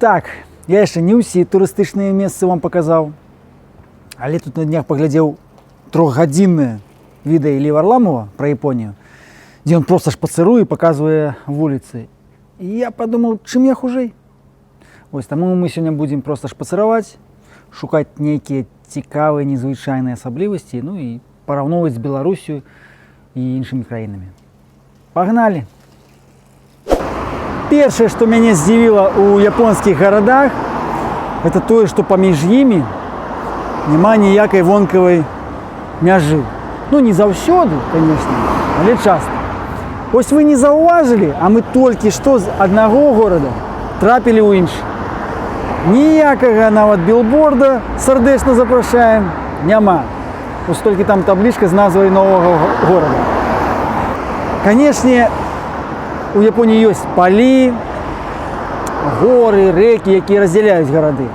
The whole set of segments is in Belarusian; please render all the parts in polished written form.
Так, я яшчэ не ўсе турыстычныя месцы вам паказаў. Але тут на днях паглядзеў трохгадзіннае відэа Іллі Варламова пра Японію, дзе ён проста шпацыруе і паказвае вуліцы. І я падумаў, чым я хужэй. Вось таму мы сёння будзем проста шпацыраваць, шукаць нейкія цікавыя, незвычайныя асаблівасці, ну і параўноўваць з Беларусю і іншымі краінамі. Пагналі! Першае, што мяне здзівіла ў японскіх гарадах, гэта тое, што паміж імі няма ніякай вонкавай мяжы. Ну, не заўсёды, конечно, але часта. Вось вы не заўважылі, а мы толькі што з аднаго горада трапілі ў іншы. Ніякага нават білборда «Сардэчна запрашаем» няма. Вось толькі там таблічка з назвай новага горада. Канешне, у Японіі ёсць палі, горы, рэкі, якія раздзяляюць гарады.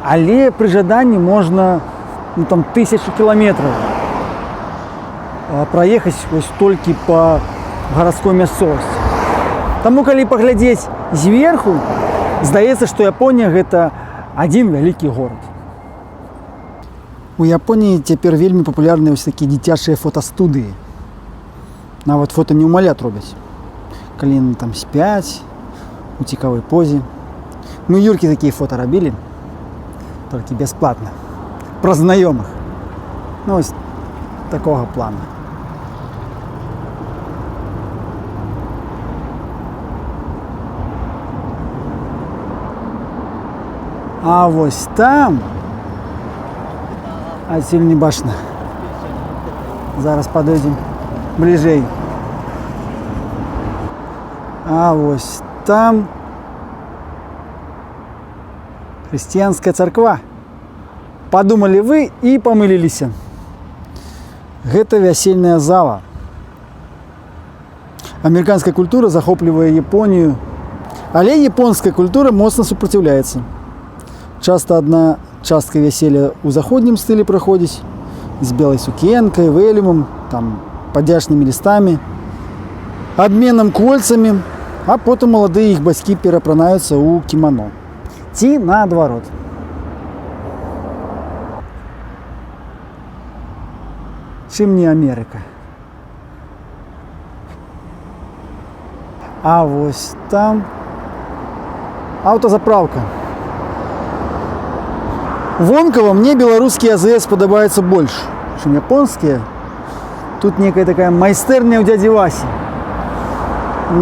Але пры жаданні можна 1000 кіламетраў праехаць вось толькі па гарадской мясцовасці. Таму, калі паглядзець зверху, здаецца, што Японія гэта адзін вялікі горад. У Японіі цяпер вельмі папулярныя вось такія дзіцячыя фотастудыі. Нават фота неўмалят робяць, калі яны там спяць у цікавай позе. Мы Юркі такія фота рабілі, толькі бясплатна, пра знаёмых. Ну, вось такога плана. А вось там, адсюль не бачна. Зараз падойдзем бліжэй. А вось там хрысціянская царква. Падумалі вы і памыліліся. Гэта вясельная зала. Амерыканская культура захоплівае Японію, але японская культура моцна супраціўляецца. Часта адна частка вяселля ў заходнім стылі праходзіць з белай сукенкай, вэлюмам, там падзячнымі лістамі, абменам кольцамі, а потым маладыя іх бацькі перапранаюцца ў кімано. Ці наадварот. Чым не Амерыка? А вось там аўтазаправка. Вонкава мне беларускія АЗС падабаюцца больш, чым японскія. Тут некая такая майстэрня ў дзядзі Васі.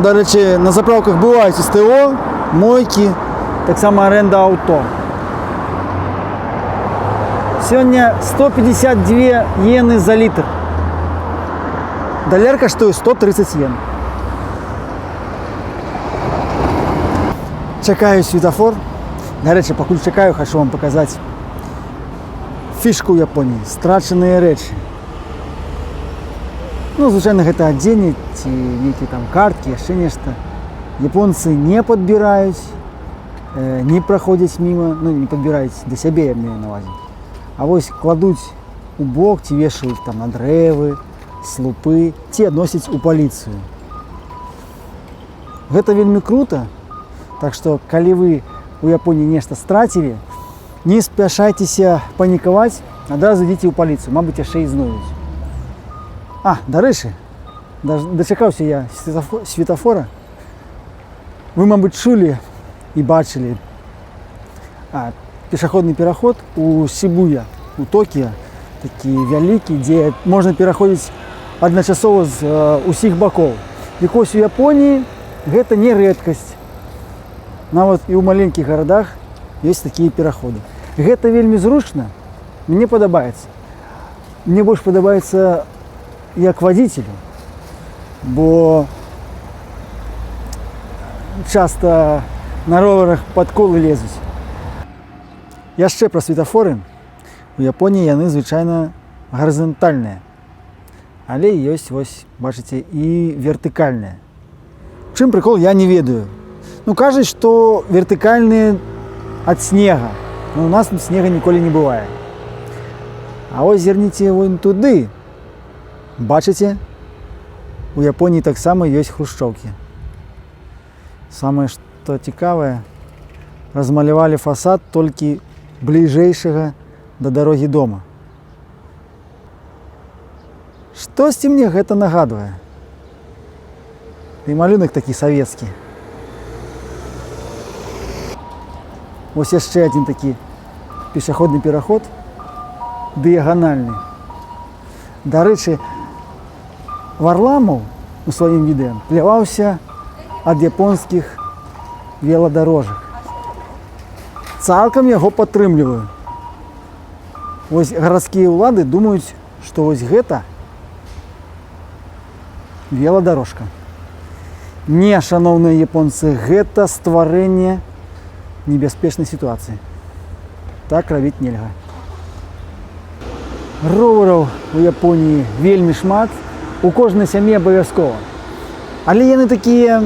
Дарэчы, на заправках бываюць СТО, мойкі, таксама аренда аўто. Сёння 152 йены за літр. Даляр каштуе 130 йен. Чакаю светафор. Дарэчы, пакуль чакаю, хачу вам паказаць фішку ў Японіі, страчаныя рэчы. Ну, звычайна, гэта адзенне ці нейкія там карткі, яшчэ нешта. Японцы не падбіраюць, не праходзяць міма, ну, не падбіраюць да сябе, я маю на ўвазе. А вось кладуць у бок, ці вешаюць там на дрэвы, слупы, ці адносяць у паліцыю. Гэта вельмі крута. Так што, калі вы у Японіі нешта страцілі, не спяшайцеся панікаваць, адразу ідзіце ў паліцыю, мабыць, яшчэ і знойдуць. А, дарэчы, дачакаўся я светафора. Вы, мабыць, чулі і бачылі пешаходны пераход у Сібуя, у Токіа, такі вялікі, дзе можна пераходзіць адначасова з усіх бакоў. І вось у Японіі гэта не рэдкасць. Нават і ў маленькіх гарадах ёсць такія пераходы. Гэта вельмі зручна, мне падабаецца. Мне больш падабаецца як вадзіцелю, бо часта на роварах пад колы лезуць. Яшчэ пра светафоры. У Японіі яны звычайна гарызантальныя. Але ёсць, вось, бачыце, і вертыкальныя. Чым прыкол, я не ведаю. Ну, кажуць, што вертыкальныя ад снега. Но у нас тут снега ніколі не бывае. А ось зірніце вон туды. Бачыце? У Японіі таксама ёсць хрушчоўкі. Самае, што цікавае, размалявалі фасад толькі бліжэйшага да дарогі дома. Штосьці мне гэта нагадвае. І малюнак такі савецкі. Вось яшчэ адзін такі пешаходны пераход, дыяганальны. Дарэчы, Варламаў у сваім відэа пляваўся ад японскіх веладарожак. Цалкам яго падтрымліваю. Вось гарадскія ўлады думаюць, што вось гэта веладарожка. Не, шаноўныя японцы, гэта стварэнне небяспечнай сітуацыі. Так рабіць нельга. Ровараў у Японіі вельмі шмат, у кожнай сям'і абавязкова. Але яны такія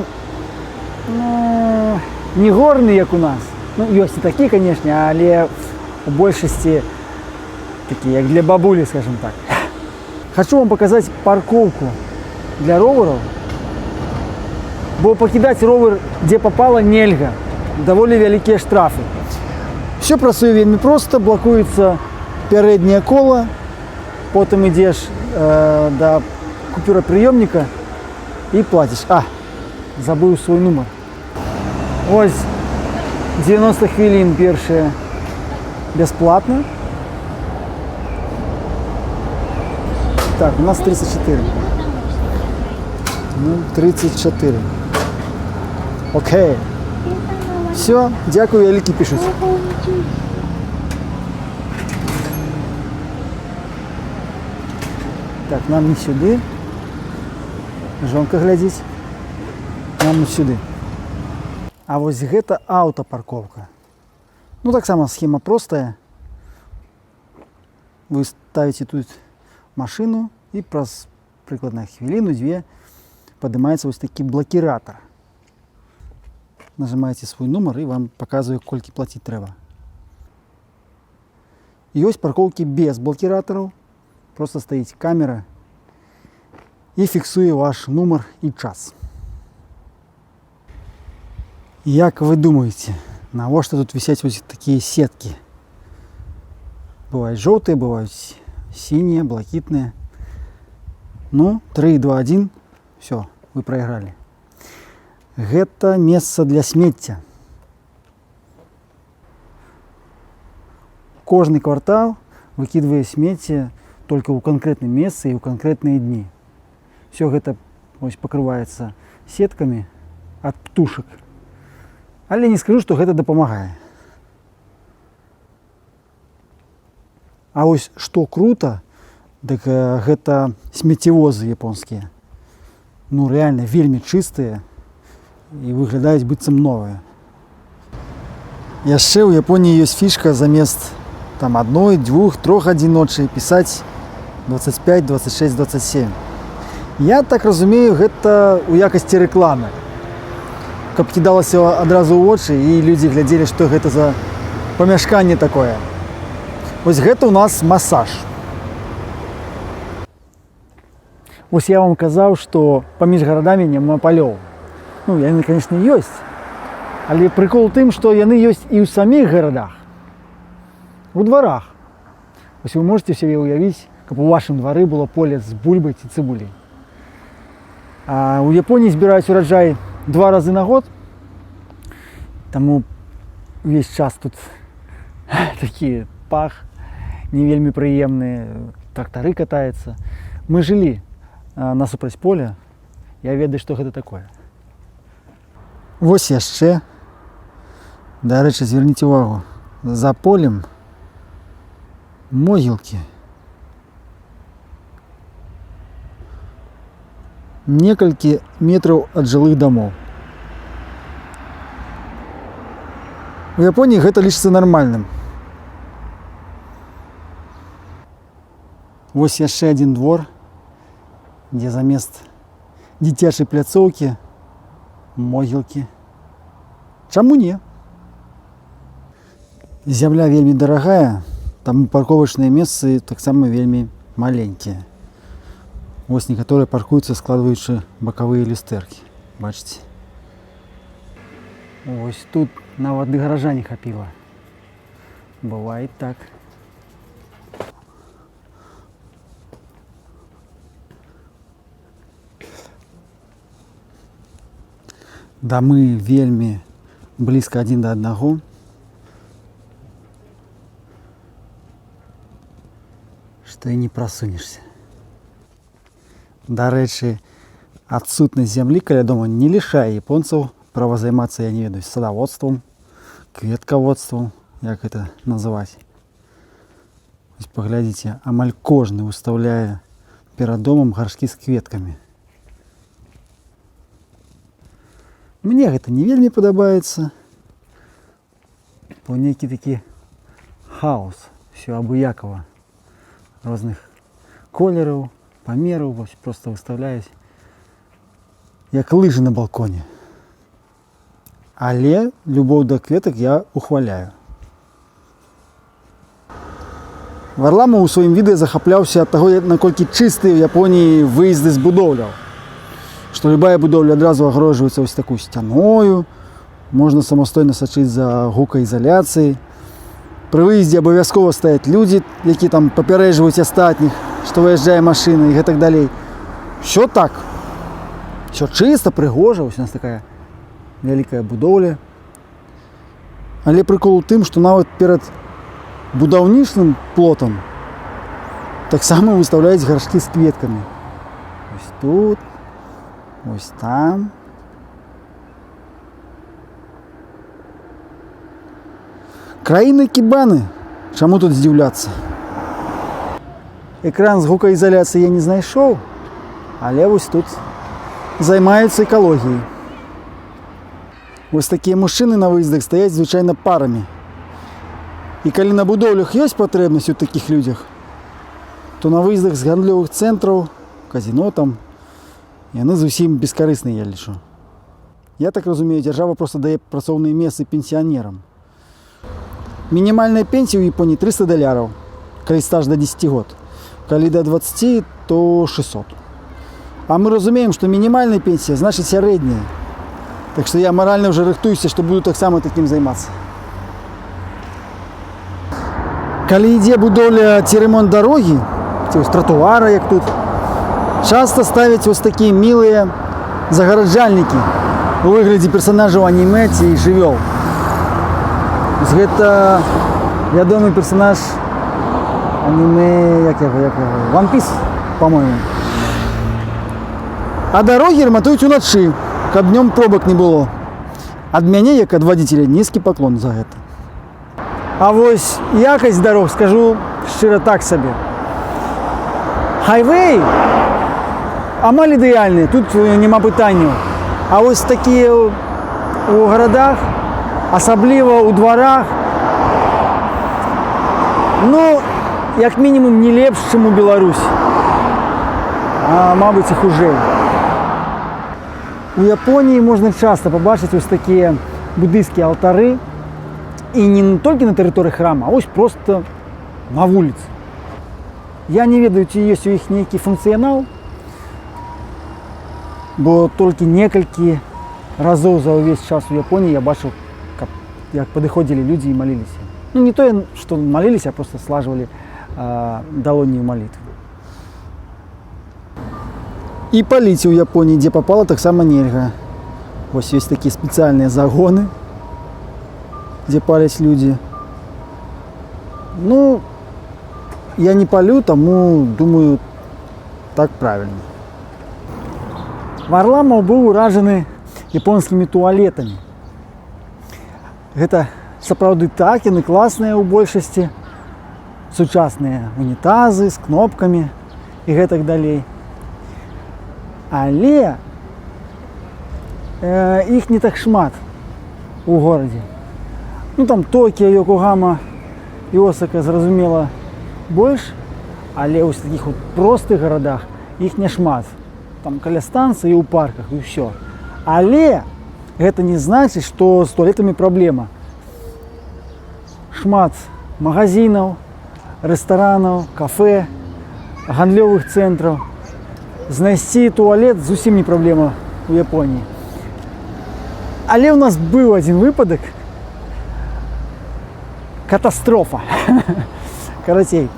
не горныя, як у нас. Ёсць і такі, канешне, але у большасці такія, як для бабулі, скажем так. Хачу вам паказаць паркоўку для ровараў, бо пакідаць ровар, дзе папала, нельга. Даволі вялікія штрафы. Все працуе вельмі проста, блакуецца пярэдняе кола, потым ідзеш да купюрапрыёмніка і плаціш. Забыў свой нумар. Ось 90 хвілін першыя бясплатна. Так, у нас 34. 34. Окей. Все, дякую, вялікі пішуць. Так, нам не сюди. Жонка глядзіць. Нам сюди. А вось гэта аўтапарковка. Таксама схема простая. Вы ставіце тут машину і праз прыкладна хвіліну-дзве падымаецца вось такі блакіратар. Нажимаете свой нумар і вам показываю, колькі плаціць трэба. Ёсць паркоўкі без блокіратараў. Просто стаіць камера і фіксуе ваш нумар і час. Як вы думаеце, навошта тут вісяць вось такія сеткі? Бываюць жоўтыя, бываюць сінія, блакітныя. 3, 2, 1. Все, вы прайгралі. Гэта месца для смецця. Кожны квартал выкідвае смецце толькі ў канкрэтным месцы і ў канкрэтныя дні. Все гэта пакрываецца сеткамі ад птушак. Але не скажу, што гэта дапамагае. А вось што крута, дык гэта смеццявозы японскія. Рэальна вельмі чыстыя і выглядаюць быццам новыя. Яшчэ ў Японіі ёсць фішка замест 1, 2, 3 гадзін ночы пісаць 25, 26, 27. Я так разумею, гэта ў якасці рэкламы. Каб кідалася адразу ў вочы і людзі глядзелі, што гэта за памяшканне такое. Вось гэта ў нас масаж. Вось я вам казаў, што паміж гарадамі няма палёў. Яны, канешне, ёсць. Але прыкол у тым, што яны ёсць і ў саміх гарадах. У дварах. Вось вы можете сябе ўявіць, каб у вашым двары было поле з бульбай ці цыбуляй. А ў Японіі збіраюць ураджай 2 разы на год. Таму увесь час тут такі пах не вельмі прыемны, трактары катаюцца. Мы жылі насупраць поля, я ведаю, што гэта такое. Вось яшчэ. Дарэчы, зверніце ўвагу, за полем могілкі. Некалькі метраў ад жылых дамоў. У Японіі гэта лічыцца нармальным. Вось яшчэ адзін двор, дзе замест дзіцячай пляцоўкі могілкі. Чаму не? Зямля вельмі дарагая, таму парковачныя месцы таксама вельмі маленькія. Вось некаторыя паркуюцца, складваючы бакавыя люстэркі. Бачыце? Ось тут нават ды гаража не хапіла. Бывает так. Дамы вельмі блізка адзін да аднаго. Што і не прасунешся. Дарэчы, адсутнасць зямлі каля дома не лішае японцаў права займацца, я не ведаю, садаводствам, кветкаводствам, як гэта называць. Вось паглядзіце, амаль кожны выстаўляе перад домам гаршкі з кветкамі. Мне гэта не вельмі падабаецца, бо нейкі такі хаос, усё абыякава, розных колераў, памераў, вось проста выстаўляюць, як лыжы на балконе. Але любоў да кветак я ухваляю. Варламаў у сваім відэа захапляўся ад таго, наколькі чыстыя ў Японіі выезды з будоўляў. Што любая будоўля адразу агрожваецца вось такой сцяною, можна самастойна сачыць за гукаізаляцыяй. Пры выездзе абавязкова стаяць людзі, які там папярэджваюць астатніх, што выязджае машына і гэтак далей. Усё так. Усё чыста, прыгожа, вось у нас такая вялікая будоўля. Але прыкол у тым, што нават перад будаўнічным плотам таксама выстаўляюць гаршкі з кветкамі. Ось тут, ось там. Краіна кібаны. Чаму тут здзіўляцца? Экран з гукаізаляцыі я не знайшоў, але вось тут займаюцца экалогіяй. Вось такія мужчыны на выездах стаяць звычайна парамі. І калі на будоўлях ёсць патрэбнасць у такіх людзях, то на выездах з гандлёвых цэнтраў, казіно там, яны зусім бескарысныя, я лічу. Я так разумею, дзяржава проста дае працоўныя месцы пенсіянерам. Мінімальная пенсія ў Японіі $300, калі стаж да 10 год. Калі да 20, то 600. А мы разумеем, што мінімальная пенсія значыць сярэдняя. Так што я маральна ўжо рыхтуюся, што буду таксама такім займацца. Калі ідзе будоўля ці ремонт дарогі, ці тратуара, як тут, часта ставяць вось такія мілыя загараджальнікі у выглядзе персанажаў анімэ ці жывёл. Гэта вядомы персанаж анімэ, як яго, One Piece, па-мойму. А дарогі рамантуюць уначы, каб днём пробак не было. Ад мяне, як ад вадзіцеля, нізкі паклон за гэта. А вось якасць дарог, скажу шчыра так сабе. Хайвей амаль ідэальны, тут няма пытанняў. А вось такія ў гарадах, асабліва ў дварах, ну, як мінімум не лепш, чым у Беларусі. А мабыць і хужэй. У Японіі можна часта пабачыць вось такія буддыйскія алтары, і не толькі на тэрыторыі храма, а вось проста на вуліцы. Я не ведаю, ці ёсць у іх нейкі функцыянал, бо толькі некалькі разоў за ўвесь час у Японіі я бачыў, як падыходзілі людзі і маліліся. Ну, не тое, што маліліся, а проста слажвалі далонні ў малітву. І паліць у Японіі, дзе папала, таксама нельга. Вось ёсць такія спецыяльныя загоны, дзе паляць людзі. Ну, я не палю, таму, думаю, так правільна. Варламаў быў уражаны японскімі туалетамі. Гэта сапраўды так, яны класныя ў большасці. Сучасныя унітазы з кнопкамі і гэтак далей. Але іх не так шмат у горадзе. Ну там Токіо, Йокогама і Осака, зразумела, больш, але ў такіх от простых гарадах іх няшмат. Там каля станцыі і ў парках, і ўсё. Але гэта не значыць, што з туалетамі праблема. Шмат магазінаў, рэстаранаў, кафэ, гандлёвых цэнтраў. Знайсці туалет зусім не праблема ў Японіі. Але у нас быў адзін выпадак. Катастрофа. Карацей,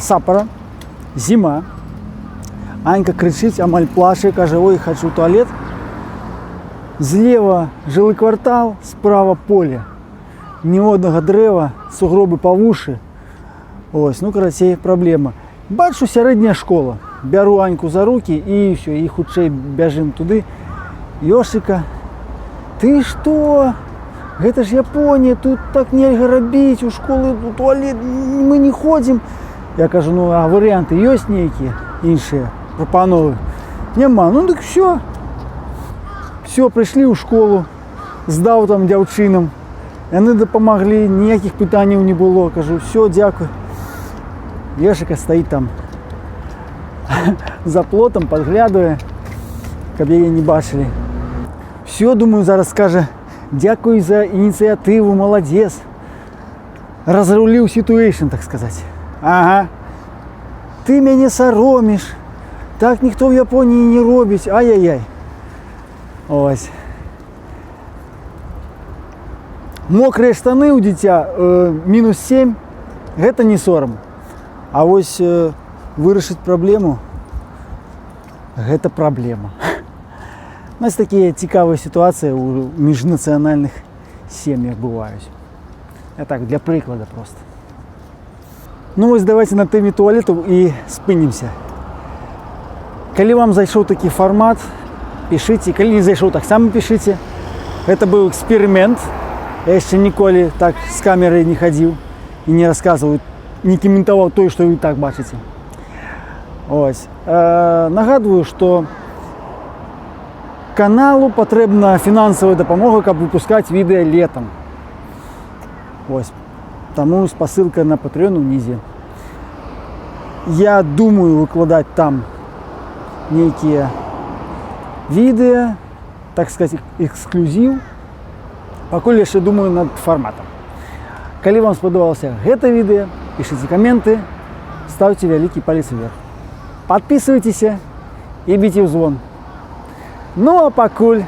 сапара, зіма. Анька крычыць, амаль плача, кажа, ой, хачу ў туалет. Злева жылы квартал, справа поле. Ні однага дрэва, сугробы па вушы. Ось, ну, карацей, праблема. Бачу, сярэдняя школа. Бяру Аньку за рукі і ўсё, і хутчэй бяжым туды. Ёшыка, ты што? Гэта ж Японія, тут так нельга рабіць, у школы, у туалет мы не ходзім. Я кажу, ну, а варыянты ёсць нейкія іншыя прапановы? Няма, ну дык всё. Все, прыйшлі ў школу, здаў там дзяўчынам. Яны дапамаглі, ніякіх пытанняў не было. Кажу, все, дзякуй. Ёшыка стаіць там за плотам, падглядае, каб яе не бачылі. Все, думаю, зараз скажа, дзякуй за ініцыятыву, маладзец. Разруліў сітуэйшн, так сказаць. Ага. Ты мяне сароміш. Так ніхто ў Японіі не робіць. Ай-яй-яй. Ось. Мокрыя штаны ў дзіця мінус 7, гэта не сорам. А вось вырашыць праблему, гэта праблема. У нас такія цікавыя сітуацыі ў міжнацыянальных сем'ях бываюць. Я так, для прыклада проста. Ну вось давайте на тэме туалетаў і спынімся. Калі вам зайшоў такі фармат, пішыце, калі не зайшоў, таксама пішыце. Гэта быў эксперымент. Я яшчэ ніколі так з камерай не хадзіў і не расказваў, не каментаваў тое, што вы так бачыце. Ось. Нагадваю, што каналу патрэбна фінансавая дапамога, каб выпускаць відэа летам. Ось. Таму спасылка на Patreon унізе. Я думаю выкладаць там нейкія відэа, так сказать, эксклюзіў. Пакуль яшчэ думаю над фарматам. Калі вам спадабалася гэта відэа, пішыце каменты, ставьте вялікі палец вверх. Подписывайтесь и бейте в звон. Ну а пакуль.